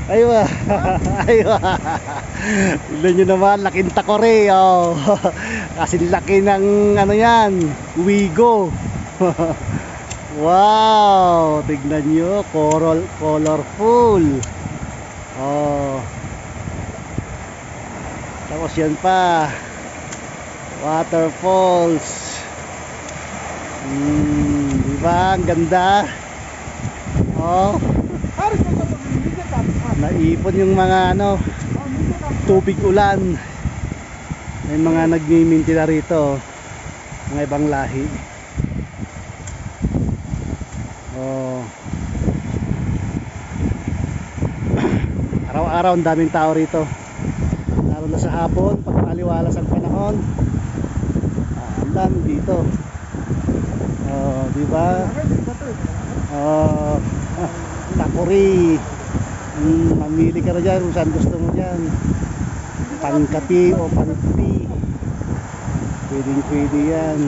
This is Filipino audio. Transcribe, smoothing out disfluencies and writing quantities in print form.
Aywa. Aywa. Tignan nyo naman, laking takore. Oh. Kasi laki ng ano yan, Wigo. Wow, tignan nyo, colorful. Oh. Tapos yan pa, waterfalls. Diba? Ang ganda. Oh. Naipon yung mga ano, tubig ulan. May mga nagmiminti na rito, mga ibang lahi. Oh. Araw-araw ang daming tao rito. Lalo na sa hapon, pag maliwalas ang panahon. Ang dami dito. Oh, di ba? Oh, takuri. Mamili ka na dyan kung saan gusto mo dyan. Pangkapi o pangkapi. Pwedeng pwede yan.